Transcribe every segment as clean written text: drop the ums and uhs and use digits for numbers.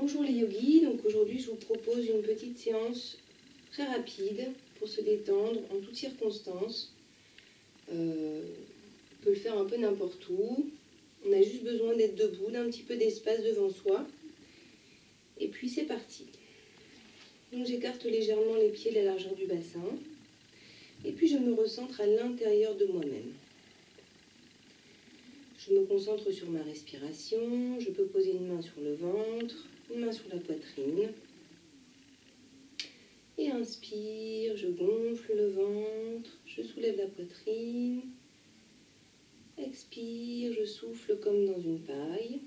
Bonjour les yogis, donc aujourd'hui je vous propose une petite séance très rapide pour se détendre en toutes circonstances. On peut le faire un peu n'importe où, on a juste besoin d'être debout, d'un petit peu d'espace devant soi. Et puis c'est parti. Donc j'écarte légèrement les pieds de la largeur du bassin et puis je me recentre à l'intérieur de moi-même. Je me concentre sur ma respiration, je peux poser une main sur le ventre, une main sur la poitrine. Et inspire, je gonfle le ventre, je soulève la poitrine. Expire, je souffle comme dans une paille.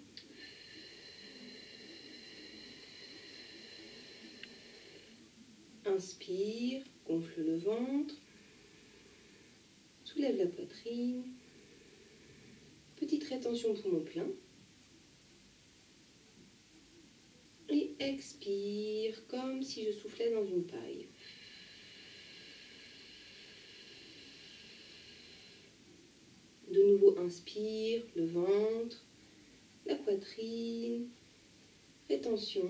Inspire, gonfle le ventre, soulève la poitrine. Petite rétention poumon plein. Et expire comme si je soufflais dans une paille. De nouveau, inspire, le ventre, la poitrine, rétention.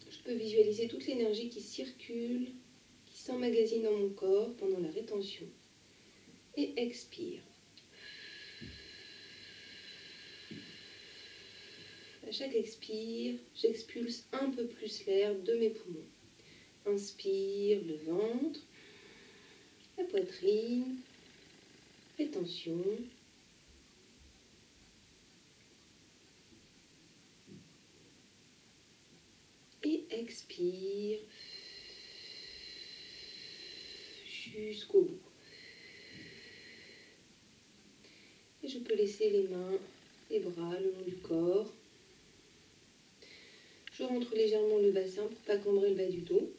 Je peux visualiser toute l'énergie qui circule, qui s'emmagasine dans mon corps pendant la rétention. Et expire. À chaque expire, j'expulse un peu plus l'air de mes poumons. Inspire, le ventre, la poitrine, rétention. Et expire jusqu'au bout. Et je peux laisser les mains, les bras le long du corps. Je rentre légèrement le bassin pour ne pas cambrer le bas du dos.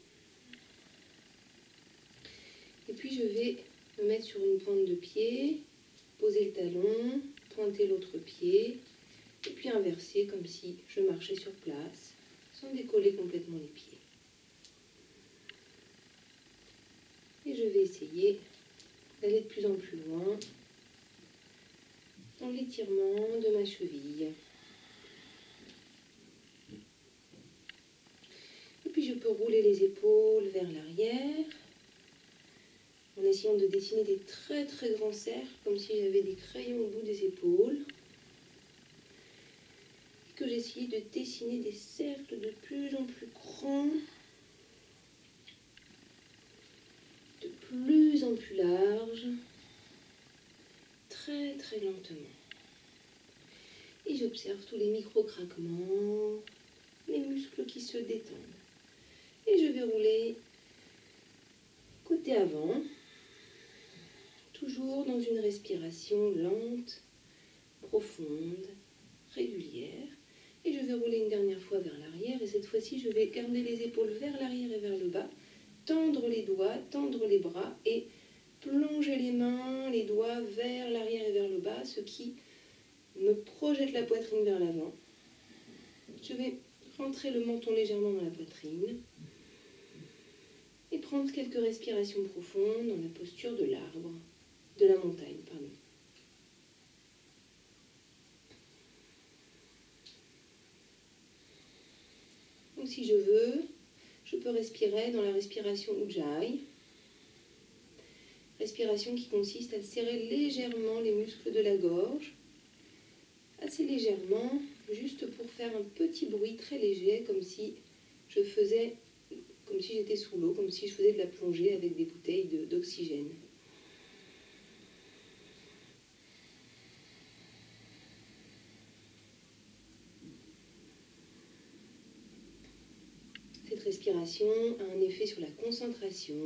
Et puis je vais me mettre sur une pointe de pied, poser le talon, pointer l'autre pied, et puis inverser comme si je marchais sur place, sans décoller complètement les pieds. Et je vais essayer d'aller de plus en plus loin dans l'étirement de ma cheville. Et puis je peux rouler les épaules vers l'arrière, en essayant de dessiner des très très grands cercles, comme si j'avais des crayons au bout des épaules. Et que j'essayais de dessiner des cercles de plus en plus grands, de plus en plus larges, très très lentement. Et j'observe tous les micro-craquements, les muscles qui se détendent. Et je vais rouler côté avant, toujours dans une respiration lente, profonde, régulière. Et je vais rouler une dernière fois vers l'arrière. Et cette fois-ci, je vais garder les épaules vers l'arrière et vers le bas, tendre les doigts, tendre les bras et plonger les mains, les doigts vers l'arrière et vers le bas, ce qui me projette la poitrine vers l'avant. Je vais rentrer le menton légèrement dans la poitrine et prendre quelques respirations profondes dans la posture de l'arbre, de la montagne, pardon. Donc si je veux, je peux respirer dans la respiration Ujjayi. Respiration qui consiste à serrer légèrement les muscles de la gorge, assez légèrement, juste pour faire un petit bruit très léger, comme si j'étais sous l'eau, comme si je faisais de la plongée avec des bouteilles d'oxygène. Cette respiration a un effet sur la concentration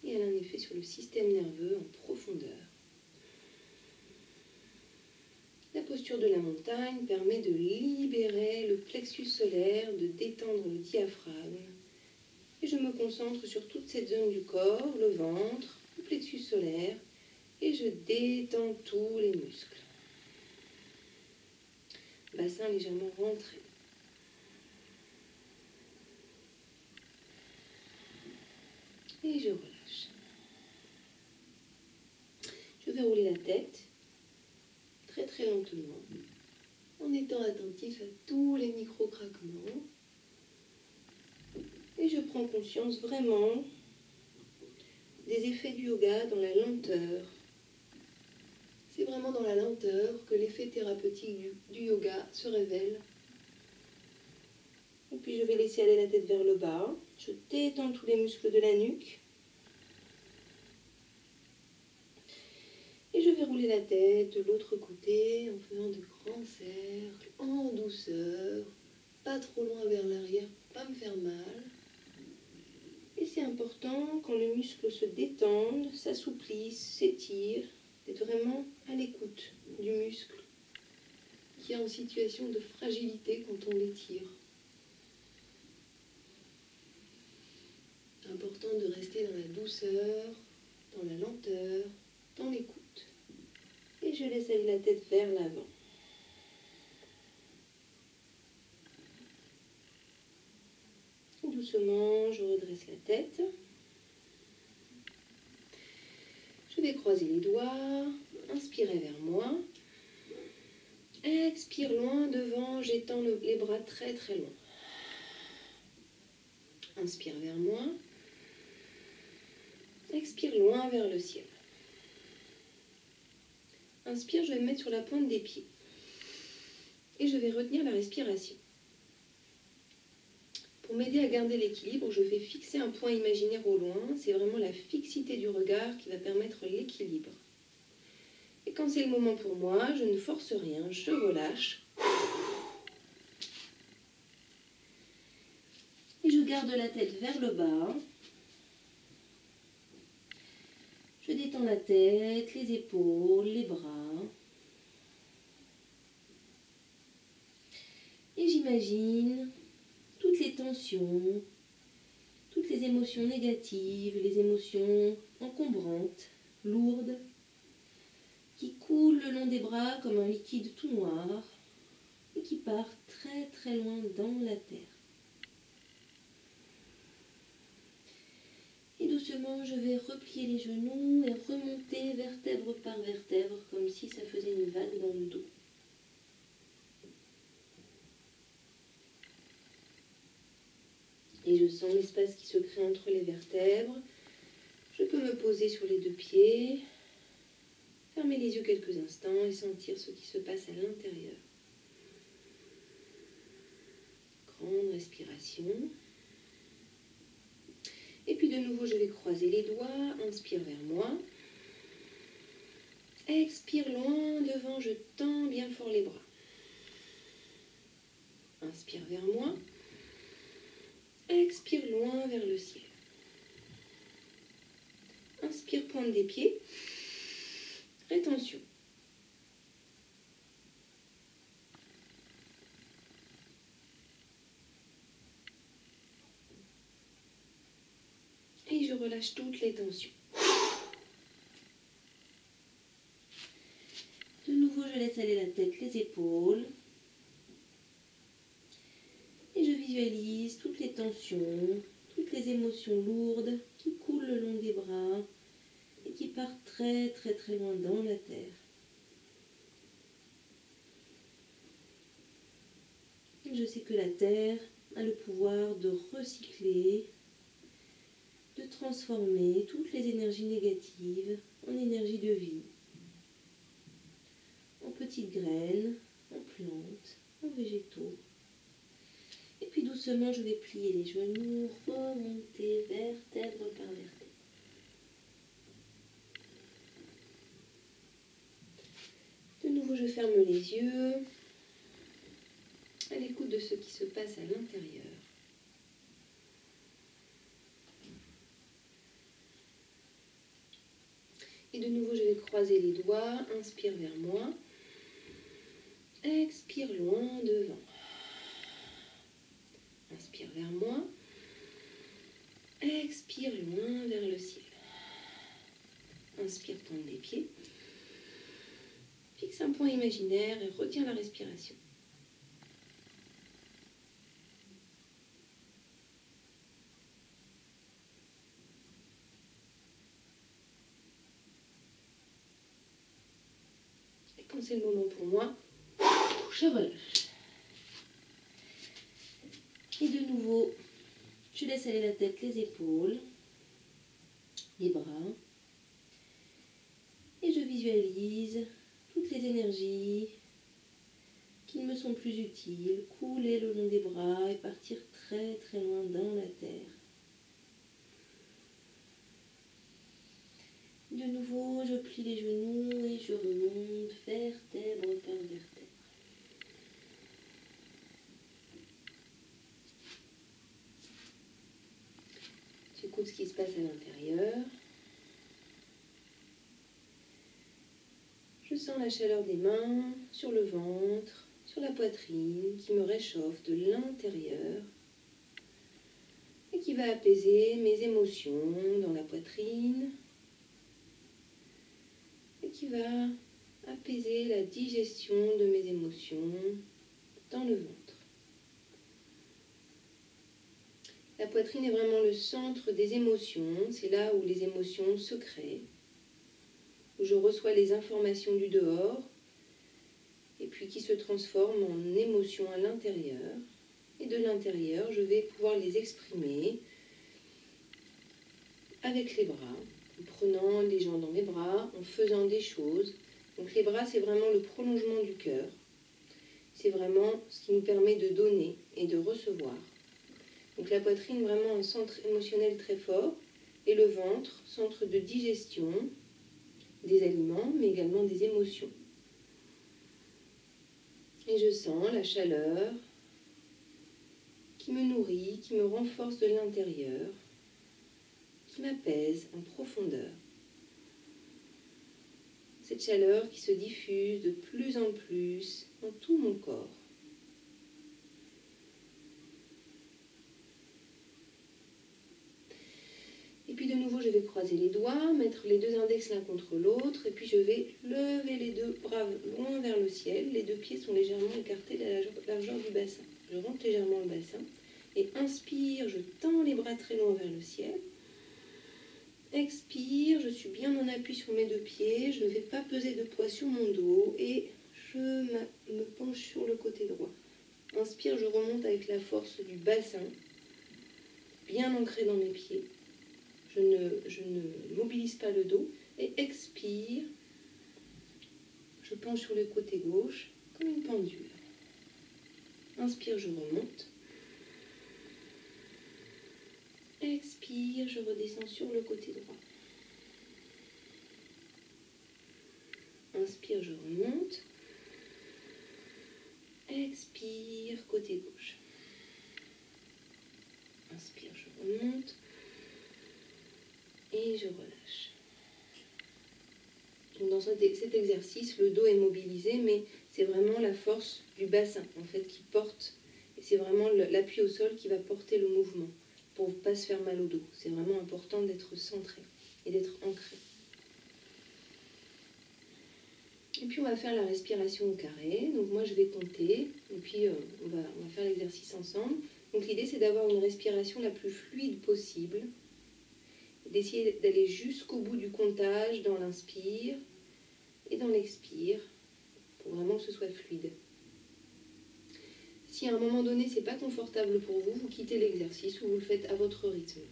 et elle a un effet sur le système nerveux en profondeur. La posture de la montagne permet de libérer le plexus solaire, de détendre le diaphragme. Et je me concentre sur toute cette zone du corps, le ventre, le plexus solaire, et je détends tous les muscles. Bassin légèrement rentré. Et je relâche. Je vais rouler la tête très très lentement. en étant attentif à tous les micro-craquements. Et je prends conscience vraiment des effets du yoga dans la lenteur. C'est vraiment dans la lenteur que l'effet thérapeutique du yoga se révèle. Et puis je vais laisser aller la tête vers le bas. Je détends tous les muscles de la nuque. Et je vais rouler la tête de l'autre côté en faisant de grands cercles, en douceur, pas trop loin vers l'arrière, pas me faire mal. Et c'est important, quand les muscles se détendent, s'assouplissent, s'étirent, d'être vraiment à l'écoute du muscle qui est en situation de fragilité quand on l'étire. Important de rester dans la douceur, dans la lenteur, dans l'écoute. Et je laisse aller la tête vers l'avant. Doucement, je redresse la tête. Je vais croiser les doigts, inspirer vers moi. Expire loin devant, j'étends les bras très très loin. Inspire vers moi. Expire loin vers le ciel. Inspire, je vais me mettre sur la pointe des pieds. Et je vais retenir la respiration. Pour m'aider à garder l'équilibre, je vais fixer un point imaginaire au loin. C'est vraiment la fixité du regard qui va permettre l'équilibre. Et quand c'est le moment pour moi, je ne force rien, je relâche. Et je garde la tête vers le bas. Je détends la tête, les épaules, les bras. Et j'imagine toutes les tensions, toutes les émotions négatives, les émotions encombrantes, lourdes, qui coulent le long des bras comme un liquide tout noir et qui partent très très loin dans la terre. Et doucement, je vais replier les genoux et remonter vertèbre par vertèbre, comme si ça faisait une vague dans le dos. Et je sens l'espace qui se crée entre les vertèbres. Je peux me poser sur les deux pieds, fermer les yeux quelques instants et sentir ce qui se passe à l'intérieur. Grande respiration. Et puis de nouveau, je vais croiser les doigts, inspire vers moi. Expire loin devant, je tends bien fort les bras. Inspire vers moi. Expire loin vers le ciel. Inspire, pointe des pieds. Rétention. Et je relâche toutes les tensions. De nouveau, je laisse aller la tête, les épaules. Et je visualise toutes les tensions, toutes les émotions lourdes qui coulent le long des bras et qui partent très très très loin dans la terre. Et je sais que la terre a le pouvoir de recycler, de transformer toutes les énergies négatives en énergie de vie, en petites graines, en plantes, en végétaux. Et puis doucement, je vais plier les genoux, remonter vertèbre par vertèbre. De nouveau, je ferme les yeux, à l'écoute de ce qui se passe à l'intérieur. Et de nouveau, je vais croiser les doigts, inspire vers moi, expire loin devant. Inspire vers moi, expire loin vers le ciel. Inspire, tendre les pieds. Fixe un point imaginaire et retiens la respiration. Et quand c'est le moment pour moi, Je relâche. Et de nouveau, je laisse aller la tête, les épaules, les bras. Et je visualise toutes les énergies qui ne me sont plus utiles, couler le long des bras et partir très très loin dans la terre. De nouveau, je plie les genoux et je remonte vertèbre par vertèbre. J'écoute ce qui se passe à l'intérieur. Je sens la chaleur des mains sur le ventre, sur la poitrine, qui me réchauffe de l'intérieur et qui va apaiser mes émotions dans la poitrine et qui va apaiser la digestion de mes émotions dans le ventre. La poitrine est vraiment le centre des émotions, c'est là où les émotions se créent, où je reçois les informations du dehors et puis qui se transforment en émotions à l'intérieur. Et de l'intérieur, je vais pouvoir les exprimer avec les bras, en prenant les gens dans mes bras, en faisant des choses. Donc les bras, c'est vraiment le prolongement du cœur. C'est vraiment ce qui nous permet de donner et de recevoir. Donc la poitrine, vraiment un centre émotionnel très fort. Et le ventre, centre de digestion des aliments, mais également des émotions. Et je sens la chaleur qui me nourrit, qui me renforce de l'intérieur, qui m'apaise en profondeur. Cette chaleur qui se diffuse de plus en plus dans tout mon corps. Et puis de nouveau, je vais croiser les doigts, mettre les deux index l'un contre l'autre, et puis je vais lever les deux bras loin vers le ciel. Les deux pieds sont légèrement écartés de la largeur du bassin. Je rentre légèrement le bassin, et inspire, je tends les bras très loin vers le ciel. Expire, je suis bien en appui sur mes deux pieds, je ne vais pas peser de poids sur mon dos, et je me penche sur le côté droit. Inspire, je remonte avec la force du bassin, bien ancré dans mes pieds. Je ne mobilise pas le dos. Et expire, je penche sur le côté gauche comme une pendule. Inspire, je remonte. Expire, je redescends sur le côté droit. Inspire, je remonte. Expire, côté gauche. Inspire, je remonte. Et je relâche. Donc dans cet exercice, le dos est mobilisé, mais c'est vraiment la force du bassin en fait qui porte. Et c'est vraiment l'appui au sol qui va porter le mouvement pour ne pas se faire mal au dos. C'est vraiment important d'être centré et d'être ancré. Et puis on va faire la respiration au carré. Donc moi je vais compter et puis on va faire l'exercice ensemble. Donc l'idée c'est d'avoir une respiration la plus fluide possible. D'essayer d'aller jusqu'au bout du comptage dans l'inspire et dans l'expire pour vraiment que ce soit fluide. Si à un moment donné c'est pas confortable pour vous, vous quittez l'exercice ou vous le faites à votre rythme.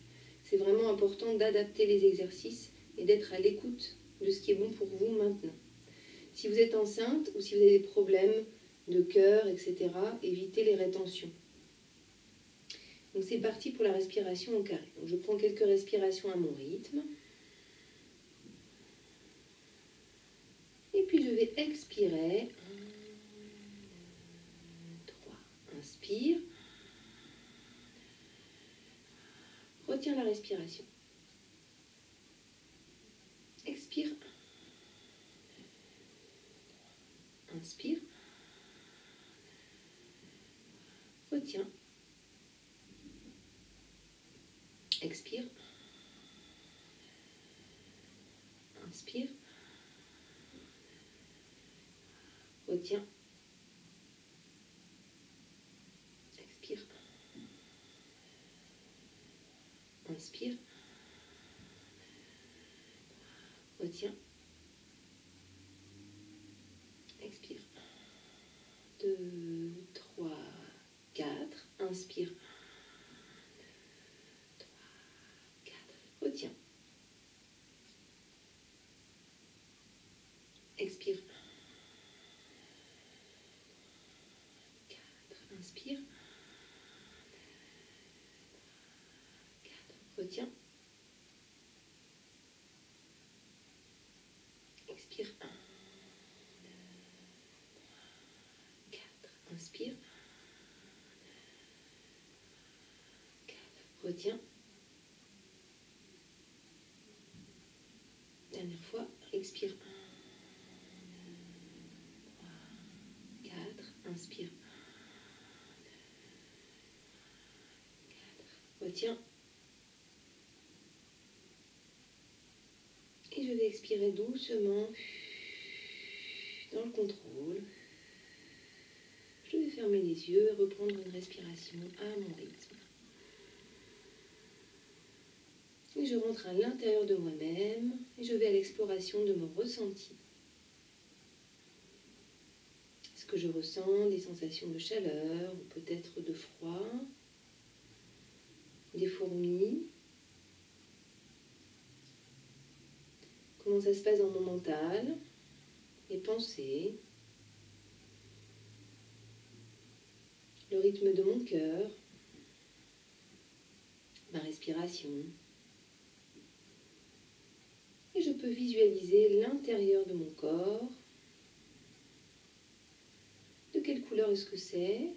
C'est vraiment important d'adapter les exercices et d'être à l'écoute de ce qui est bon pour vous maintenant. Si vous êtes enceinte ou si vous avez des problèmes de cœur, etc., évitez les rétentions. Donc c'est parti pour la respiration au carré. Donc je prends quelques respirations à mon rythme. Et puis je vais expirer. 1, 2, 3. Inspire. Retiens la respiration. Expire. Inspire. Retiens. Expire. Inspire. Retiens. Expire. Inspire. Retiens. Expire. 2, Expire. 4. Inspire. 4. Retiens. Expire. 1, 2, 4. Inspire. 4. Retiens. Dernière fois. Expire. 1, 2, 3, 4. Inspire. 4. Retiens. Et je vais expirer doucement dans le contrôle. Je vais fermer les yeux et reprendre une respiration à mon rythme. Et je rentre à l'intérieur de moi-même et je vais à l'exploration de mon ressenti. Est-ce que je ressens des sensations de chaleur ou peut-être de froid, des fourmis? Comment ça se passe dans mon mental, les pensées, le rythme de mon cœur, ma respiration. Et je peux visualiser l'intérieur de mon corps. De quelle couleur est-ce que c'est?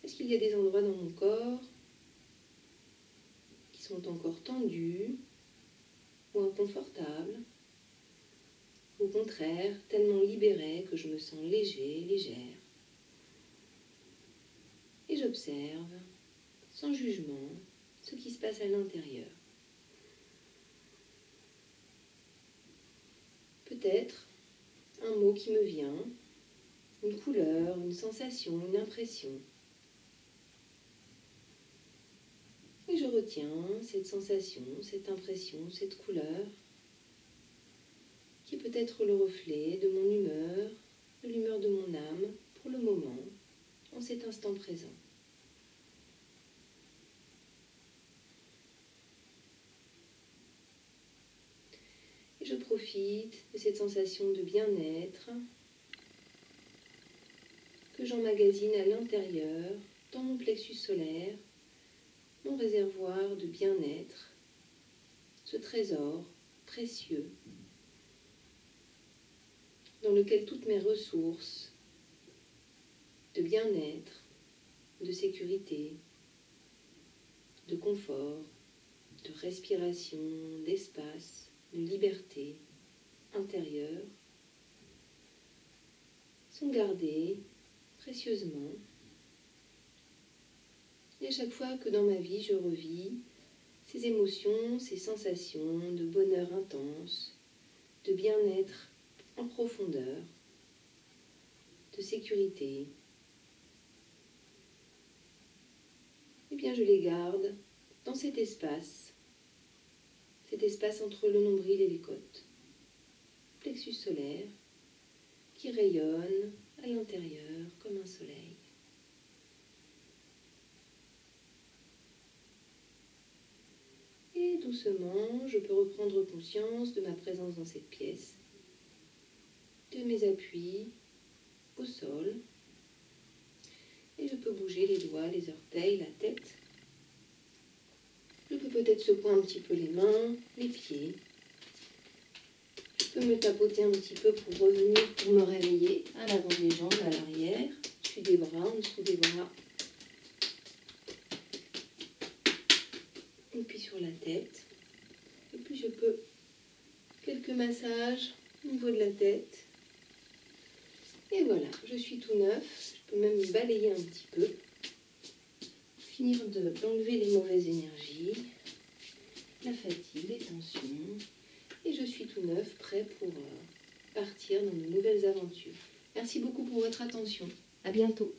Est-ce qu'il y a des endroits dans mon corps qui sont encore tendus ou inconfortables? Au contraire, tellement libéré que je me sens léger, légère. Et j'observe, sans jugement, ce qui se passe à l'intérieur. Peut-être un mot qui me vient, une couleur, une sensation, une impression. Et je retiens cette sensation, cette impression, cette couleur, qui peut être le reflet de mon humeur, de l'humeur de mon âme, pour le moment, en cet instant présent. Et je profite de cette sensation de bien-être que j'emmagasine à l'intérieur, dans mon plexus solaire, mon réservoir de bien-être, ce trésor précieux dans lequel toutes mes ressources de bien-être, de sécurité, de confort, de respiration, d'espace, de liberté intérieure sont gardées précieusement. Et à chaque fois que dans ma vie je revis ces émotions, ces sensations de bonheur intense, de bien-être en profondeur, de sécurité, eh bien je les garde dans cet espace entre le nombril et les côtes, plexus solaire qui rayonne à l'intérieur comme un soleil. Et doucement, je peux reprendre conscience de ma présence dans cette pièce, de mes appuis au sol, et je peux bouger les doigts, les orteils, la tête. Je peux peut-être secouer un petit peu les mains, les pieds. Je peux me tapoter un petit peu pour revenir, pour me réveiller à l'avant des jambes, à l'arrière, dessus des bras, en dessous des bras. Et puis sur la tête. Et puis je peux quelques massages au niveau de la tête. Et voilà, je suis tout neuf. Je peux même balayer un petit peu. Finir d'enlever les mauvaises énergies, la fatigue, les tensions. Et je suis tout neuf, prêt pour partir dans de nouvelles aventures. Merci beaucoup pour votre attention. À bientôt.